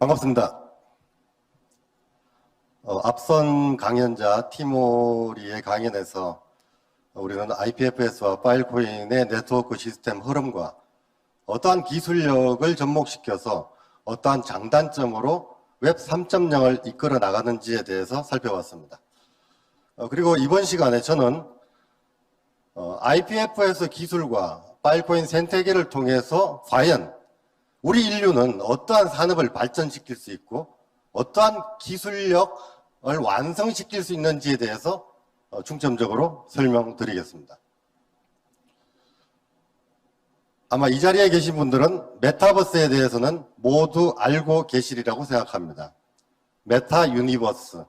반갑습니다. 앞선 강연자 티모리의 강연에서 우리는 IPFS와 파일코인의 네트워크 시스템 흐름과 어떠한 기술력을 접목시켜서 어떠한 장단점으로 웹 3.0을 이끌어 나가는지에 대해서 살펴봤습니다. 그리고 이번 시간에 저는 IPFS 기술과 파일코인 생태계를 통해서 과연 우리 인류는 어떠한 산업을 발전시킬 수 있고 어떠한 기술력을 완성시킬 수 있는지에 대해서 중점적으로 설명드리겠습니다. 아마 이 자리에 계신 분들은 메타버스에 대해서는 모두 알고 계시리라고 생각합니다. 메타 유니버스.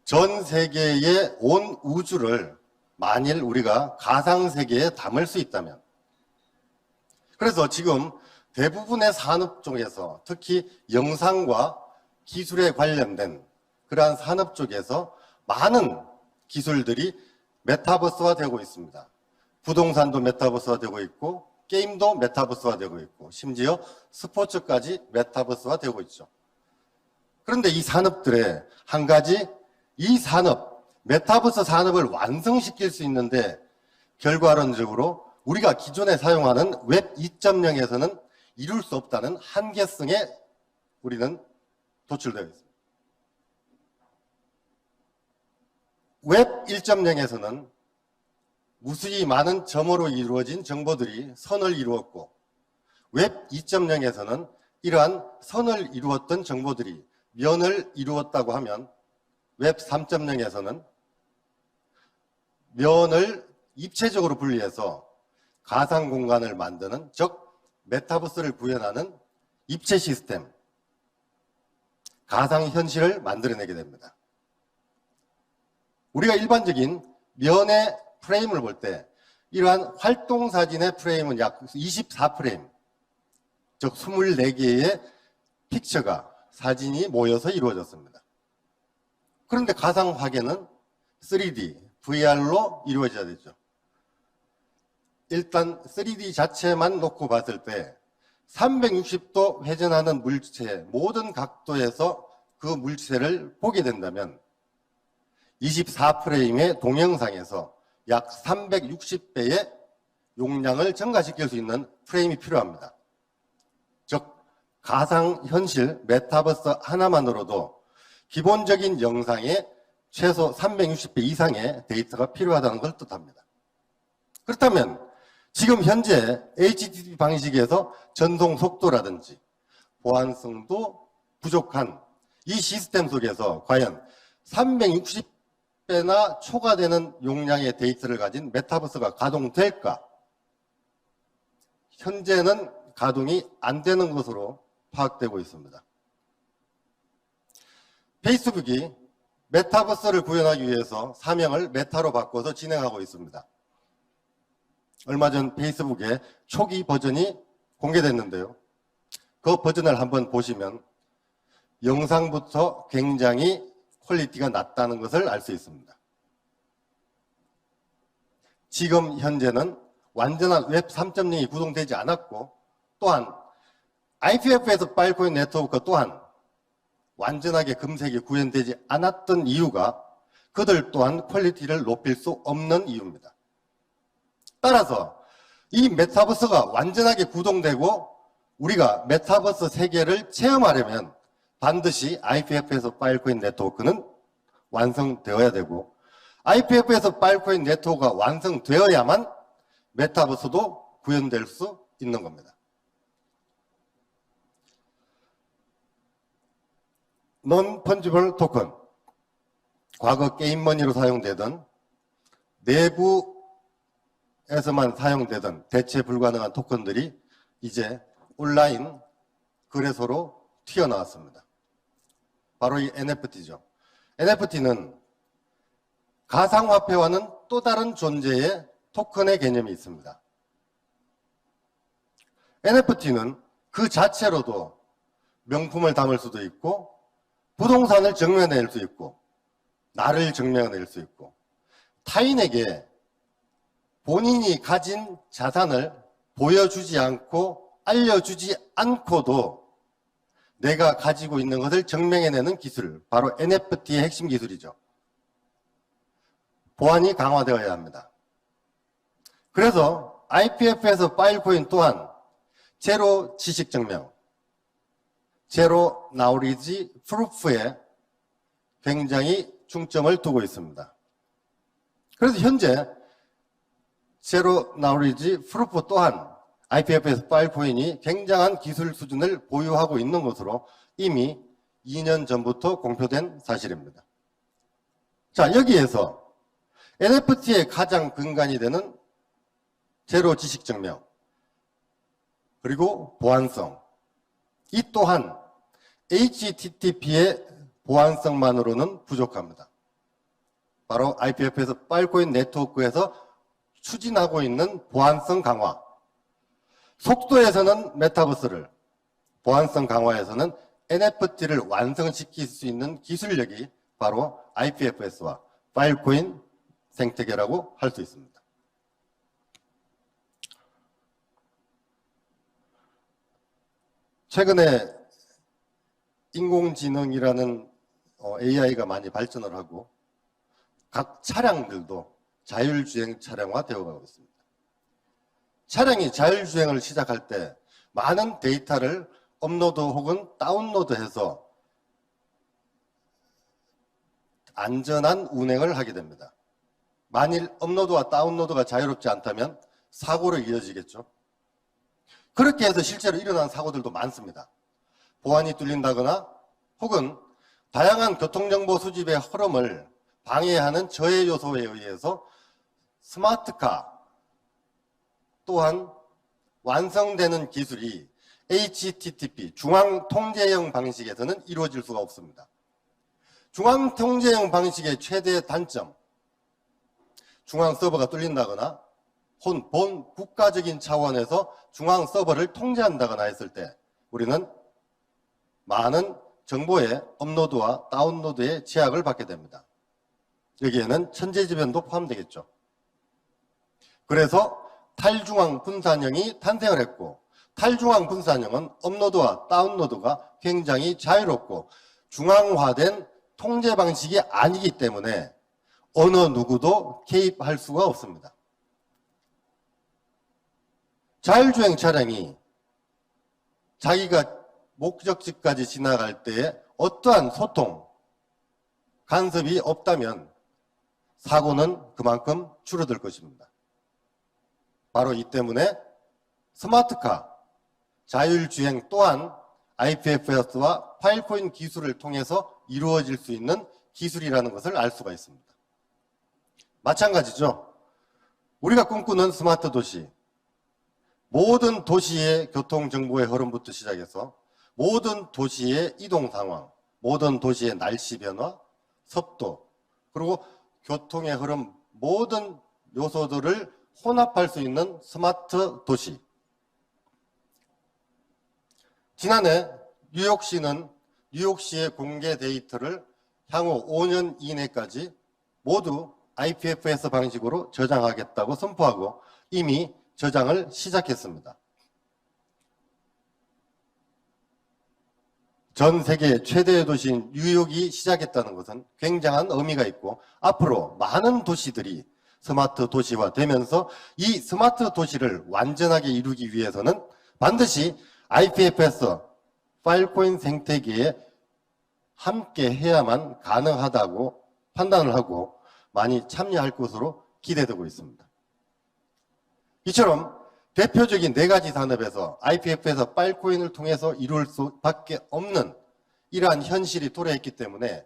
전 세계의 온 우주를 만일 우리가 가상세계에 담을 수 있다면, 그래서 지금 대부분의 산업 쪽에서 특히 영상과 기술에 관련된 그러한 산업 쪽에서 많은 기술들이 메타버스화 되고 있습니다. 부동산도 메타버스화 되고 있고 게임도 메타버스화 되고 있고 심지어 스포츠까지 메타버스화 되고 있죠. 그런데 이 산업들의 한 가지, 이 산업, 메타버스 산업을 완성시킬 수 있는데 결과론적으로 우리가 기존에 사용하는 웹 2.0에서는 이룰 수 없다는 한계성에 우리는 도출되어 있습니다. 웹 1.0에서는 무수히 많은 점으로 이루어진 정보들이 선을 이루었고, 웹 2.0에서는 이러한 선을 이루었던 정보들이 면을 이루었다고 하면, 웹 3.0에서는 면을 입체적으로 분리해서 가상 공간을 만드는, 즉 메타버스를 구현하는 입체 시스템, 가상현실을 만들어내게 됩니다. 우리가 일반적인 면의 프레임을 볼 때 이러한 활동사진의 프레임은 약 24프레임, 즉 24개의 픽처가, 사진이 모여서 이루어졌습니다. 그런데 가상화계는 3D, VR로 이루어져야 되죠. 일단 3D 자체만 놓고 봤을 때 360도 회전하는 물체, 모든 각도에서 그 물체를 보게 된다면 24프레임의 동영상에서 약 360배의 용량을 증가시킬 수 있는 프레임이 필요합니다. 즉 가상현실 메타버스 하나만으로도 기본적인 영상에 최소 360배 이상의 데이터가 필요하다는 걸 뜻합니다. 그렇다면 지금 현재 HTTP 방식에서 전송 속도라든지 보안성도 부족한 이 시스템 속에서 과연 360배나 초과되는 용량의 데이터를 가진 메타버스가 가동될까? 현재는 가동이 안 되는 것으로 파악되고 있습니다. 페이스북이 메타버스를 구현하기 위해서 사명을 메타로 바꿔서 진행하고 있습니다. 얼마 전 페이스북의 초기 버전이 공개됐는데요. 그 버전을 한번 보시면 영상부터 굉장히 퀄리티가 낮다는 것을 알 수 있습니다. 지금 현재는 완전한 웹 3.0이 구동되지 않았고, 또한 IPFS 파일코인 네트워크 또한 완전하게 금색이 구현되지 않았던 이유가 그들 또한 퀄리티를 높일 수 없는 이유입니다. 따라서 이 메타버스가 완전하게 구동되고 우리가 메타버스 세계를 체험하려면 반드시 IPFS 파일코인 네트워크는 완성되어야 되고, IPFS 파일코인 네트워크가 완성되어야만 메타버스도 구현될 수 있는 겁니다. Non-Fungible 토큰, 과거 게임머니로 사용되던 내부에서만 사용되던 대체 불가능한 토큰들이 이제 온라인 거래소로 튀어나왔습니다. 바로 이 NFT죠. NFT는 가상화폐와는 또 다른 존재의 토큰의 개념이 있습니다. NFT는 그 자체로도 명품을 담을 수도 있고 부동산을 증명해낼 수 있고 나를 증명해낼 수 있고 타인에게 본인이 가진 자산을 보여주지 않고 알려주지 않고도 내가 가지고 있는 것을 증명해내는 기술, 바로 NFT의 핵심 기술이죠. 보안이 강화되어야 합니다. 그래서 IPFS 파일코인 또한 제로 지식증명, 제로 나우리지 프루프에 굉장히 중점을 두고 있습니다. 그래서 현재 제로 나우리지 프루프 또한 IPFS 파일코인이 굉장한 기술 수준을 보유하고 있는 것으로 이미 2년 전부터 공표된 사실입니다. 자, 여기에서 NFT의 가장 근간이 되는 제로 지식증명, 그리고 보안성, 이 또한 HTTP의 보안성만으로는 부족합니다. 바로 IPFS 파일코인 네트워크에서 추진하고 있는 보안성 강화, 속도에서는 메타버스를, 보안성 강화에서는 NFT를 완성시킬 수 있는 기술력이 바로 IPFS와 파일코인 생태계라고 할 수 있습니다. 최근에 인공지능이라는 AI가 많이 발전을 하고 각 차량들도 자율주행 차량화 되어가고 있습니다. 차량이 자율주행을 시작할 때 많은 데이터를 업로드 혹은 다운로드해서 안전한 운행을 하게 됩니다. 만일 업로드와 다운로드가 자유롭지 않다면 사고로 이어지겠죠. 그렇게 해서 실제로 일어난 사고들도 많습니다. 보안이 뚫린다거나 혹은 다양한 교통정보 수집의 흐름을 방해하는 저해 요소에 의해서 스마트카 또한 완성되는 기술이 HTTP, 중앙통제형 방식에서는 이루어질 수가 없습니다. 중앙통제형 방식의 최대 단점, 중앙 서버가 뚫린다거나 본 국가적인 차원에서 중앙 서버를 통제한다거나 했을 때 우리는 많은 정보의 업로드와 다운로드에 제약을 받게 됩니다. 여기에는 천재지변도 포함되겠죠. 그래서 탈중앙 분산형이 탄생을 했고, 탈중앙 분산형은 업로드와 다운로드가 굉장히 자유롭고 중앙화된 통제 방식이 아니기 때문에 어느 누구도 개입할 수가 없습니다. 자율주행 차량이 자기가 목적지까지 지나갈 때에 어떠한 소통, 간섭이 없다면 사고는 그만큼 줄어들 것입니다. 바로 이 때문에 스마트카, 자율주행 또한 IPFS와 파일코인 기술을 통해서 이루어질 수 있는 기술이라는 것을 알 수가 있습니다. 마찬가지죠. 우리가 꿈꾸는 스마트 도시, 모든 도시의 교통정보의 흐름부터 시작해서 모든 도시의 이동 상황, 모든 도시의 날씨 변화, 습도, 그리고 교통의 흐름, 모든 요소들을 혼합할 수 있는 스마트 도시. 지난해 뉴욕시는 뉴욕시의 공개 데이터를 향후 5년 이내까지 모두 IPFS 방식으로 저장하겠다고 선포하고 이미 저장을 시작했습니다. 전 세계 최대의 도시인 뉴욕이 시작했다는 것은 굉장한 의미가 있고 앞으로 많은 도시들이 스마트 도시화 되면서 이 스마트 도시를 완전하게 이루기 위해서는 반드시 IPFS, 파일코인 생태계에 함께 해야만 가능하다고 판단을 하고 많이 참여할 것으로 기대되고 있습니다. 이처럼 대표적인 4가지 산업에서 IPFS 파일코인을 통해서 이룰 수밖에 없는 이러한 현실이 도래했기 때문에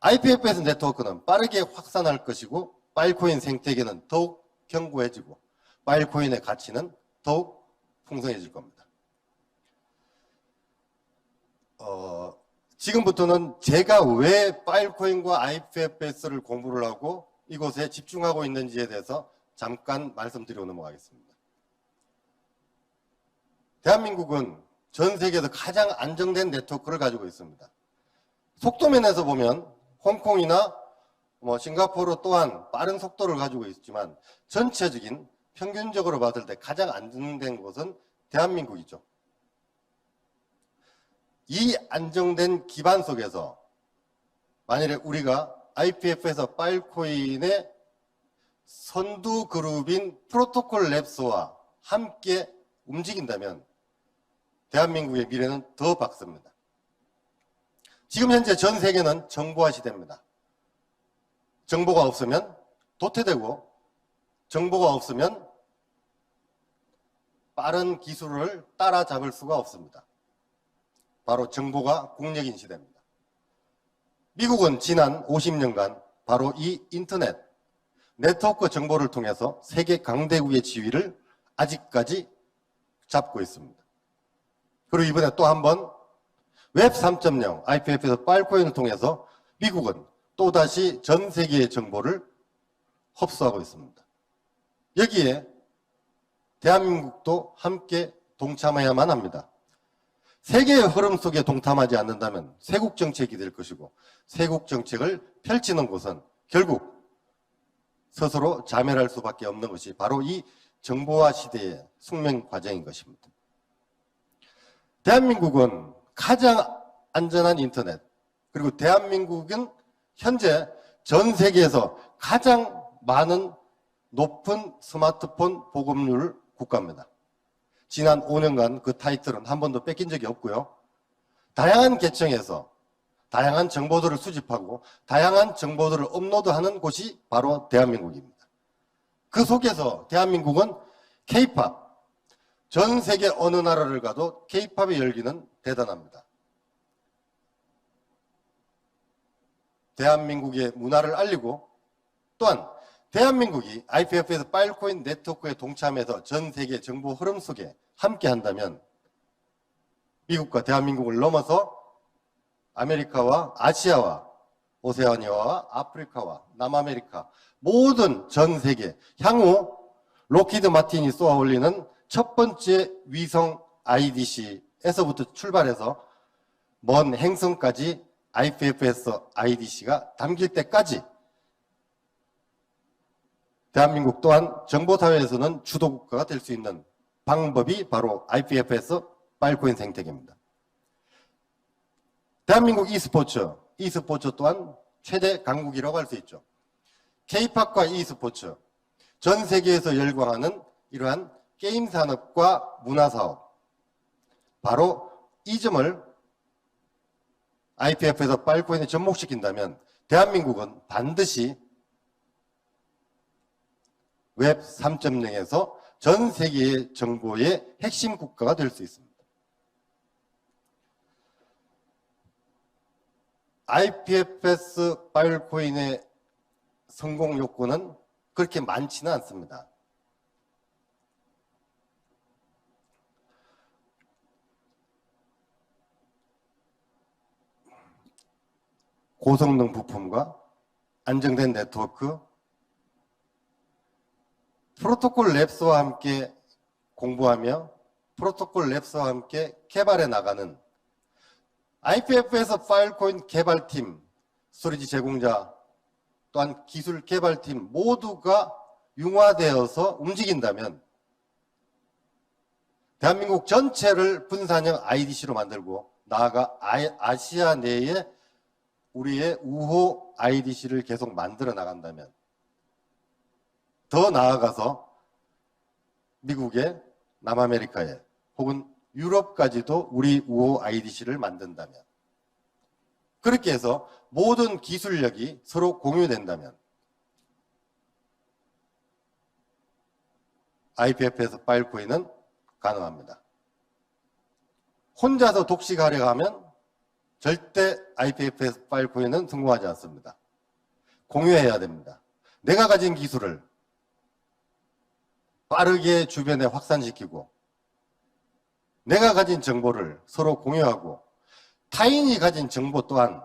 IPFS 네트워크는 빠르게 확산할 것이고 파일코인 생태계는 더욱 견고해지고 파일코인의 가치는 더욱 풍성해질 겁니다. 지금부터는 제가 왜 파일코인과 IPFS를 공부를 하고 이곳에 집중하고 있는지에 대해서 잠깐 말씀드리고 넘어가겠습니다. 대한민국은 전 세계에서 가장 안정된 네트워크를 가지고 있습니다. 속도면에서 보면 홍콩이나 싱가포르 또한 빠른 속도를 가지고 있지만 전체적인 평균적으로 봤을 때 가장 안정된 곳은 대한민국이죠. 이 안정된 기반 속에서 만일에 우리가 IPFS 파일코인의 선두 그룹인 프로토콜 랩스와 함께 움직인다면 대한민국의 미래는 더 밝습니다. 지금 현재 전 세계는 정보화 시대입니다. 정보가 없으면 도태되고 정보가 없으면 빠른 기술을 따라잡을 수가 없습니다. 바로 정보가 국력인 시대입니다. 미국은 지난 50년간 바로 이 인터넷, 네트워크 정보를 통해서 세계 강대국의 지위를 아직까지 잡고 있습니다. 그리고 이번에 또 한 번 웹 3.0 IPFS 파일코인을 통해서 미국은 또다시 전 세계의 정보를 흡수하고 있습니다. 여기에 대한민국도 함께 동참해야만 합니다. 세계의 흐름 속에 동참하지 않는다면 쇄국 정책이 될 것이고 쇄국 정책을 펼치는 곳은 결국 스스로 자멸할 수밖에 없는 것이 바로 이 정보화 시대의 숙명 과정인 것입니다. 대한민국은 가장 안전한 인터넷, 그리고 대한민국은 현재 전 세계에서 가장 많은 높은 스마트폰 보급률 국가입니다. 지난 5년간 그 타이틀은 한 번도 뺏긴 적이 없고요. 다양한 계층에서 다양한 정보들을 수집하고 다양한 정보들을 업로드하는 곳이 바로 대한민국입니다. 그 속에서 대한민국은 K-POP, 전 세계 어느 나라를 가도 K-POP의 열기는 대단합니다. 대한민국의 문화를 알리고 또한 대한민국이 IPFS 파일코인 네트워크에 동참해서 전 세계 정보 흐름 속에 함께 한다면 미국과 대한민국을 넘어서 아메리카와 아시아와 오세아니아와 아프리카와 남아메리카 모든 전 세계 향후 록히드 마틴이 쏘아 올리는 첫 번째 위성 IDC에서부터 출발해서 먼 행성까지 IPFS IDC가 담길 때까지 대한민국 또한 정보사회에서는 주도국가가 될 수 있는 방법이 바로 IPFS 파일코인 생태계입니다. 대한민국 e스포츠 또한 최대 강국이라고 할 수 있죠. K-POP과 e스포츠, 전 세계에서 열광하는 이러한 게임 산업과 문화 사업, 바로 이 점을 IPFS 파일코인에 접목시킨다면 대한민국은 반드시 웹 3.0에서 전 세계의 정보의 핵심 국가가 될 수 있습니다. IPFS 파일코인의 성공 요건은 그렇게 많지는 않습니다. 고성능 부품과 안정된 네트워크, 프로토콜 랩스와 함께 공부하며 프로토콜 랩스와 함께 개발해 나가는 IPFS 파일코인 개발팀, 스토리지 제공자, 또한 기술 개발팀 모두가 융화되어서 움직인다면 대한민국 전체를 분산형 IDC로 만들고 나아가 아시아 내에 우리의 우호 IDC를 계속 만들어 나간다면 더 나아가서 미국에 남아메리카에 혹은 유럽까지도 우리 우호 IDC를 만든다면 그렇게 해서 모든 기술력이 서로 공유된다면 IPFS 파일코인은 가능합니다. 혼자서 독식하려 하면 절대 IPFS 파일코인은 성공하지 않습니다. 공유해야 됩니다. 내가 가진 기술을 빠르게 주변에 확산시키고 내가 가진 정보를 서로 공유하고 타인이 가진 정보 또한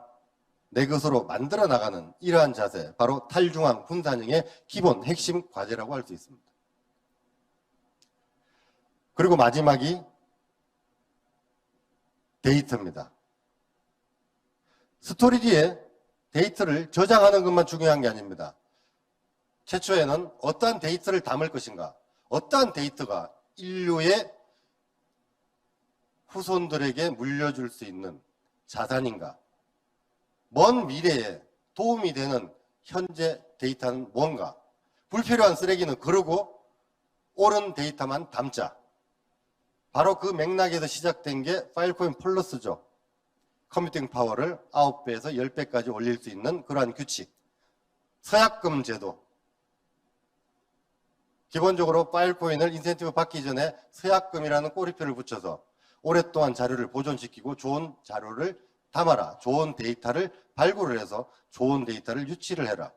내 것으로 만들어 나가는 이러한 자세, 바로 탈중앙 분산형의 기본 핵심 과제라고 할 수 있습니다. 그리고 마지막이 데이터입니다. 스토리지에 데이터를 저장하는 것만 중요한 게 아닙니다. 최초에는 어떠한 데이터를 담을 것인가, 어떠한 데이터가 인류의 후손들에게 물려줄 수 있는 자산인가? 먼 미래에 도움이 되는 현재 데이터는 뭔가? 불필요한 쓰레기는 거르고 옳은 데이터만 담자. 바로 그 맥락에서 시작된 게 파일코인 플러스죠. 컴퓨팅 파워를 9배에서 10배까지 올릴 수 있는 그러한 규칙. 서약금 제도. 기본적으로 파일코인을 인센티브 받기 전에 서약금이라는 꼬리표를 붙여서 오랫동안 자료를 보존시키고 좋은 자료를 담아라. 좋은 데이터를 발굴을 해서 좋은 데이터를 유치를 해라.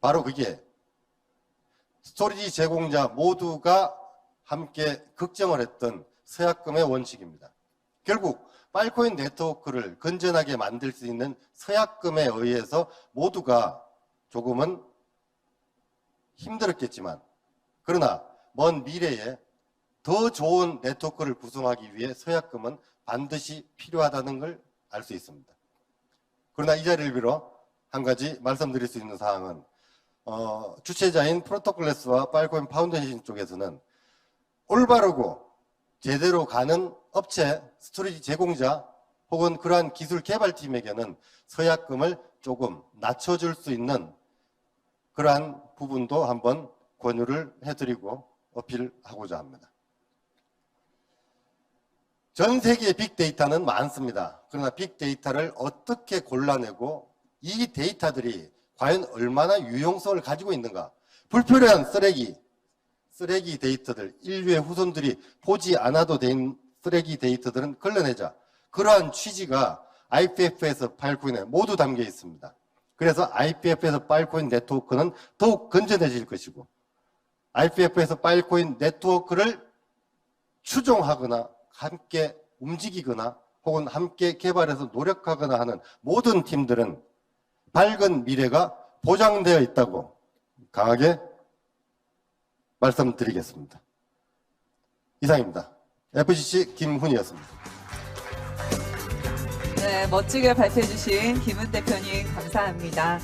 바로 그게 스토리지 제공자 모두가 함께 걱정을 했던 서약금의 원칙입니다. 결국 파일코인 네트워크를 건전하게 만들 수 있는 서약금에 의해서 모두가 조금은 힘들었겠지만 그러나 먼 미래에 더 좋은 네트워크를 구성하기 위해 서약금은 반드시 필요하다는 걸 알 수 있습니다. 그러나 이 자리를 빌어 한 가지 말씀드릴 수 있는 사항은 주최자인 프로토콜레스와 파일코인 파운데이션 쪽에서는 올바르고 제대로 가는 업체, 스토리지 제공자 혹은 그러한 기술 개발팀에게는 서약금을 조금 낮춰줄 수 있는 그러한 부분도 한번 권유를 해드리고 어필하고자 합니다. 전 세계의 빅데이터는 많습니다. 그러나 빅데이터를 어떻게 골라내고 이 데이터들이 과연 얼마나 유용성을 가지고 있는가? 불필요한 쓰레기 데이터들, 인류의 후손들이 보지 않아도 된 쓰레기 데이터들은 걸러내자. 그러한 취지가 IPF에서 파일코인에 모두 담겨 있습니다. 그래서 IPF에서 파일코인 네트워크는 더욱 건전해질 것이고 IPF에서 파일코인 네트워크를 추종하거나 함께 움직이거나 혹은 함께 개발해서 노력하거나 하는 모든 팀들은 밝은 미래가 보장되어 있다고 강하게 말씀드리겠습니다. 이상입니다. FCC 김훈이었습니다. 네, 멋지게 발표해 주신 김훈 대표님 감사합니다.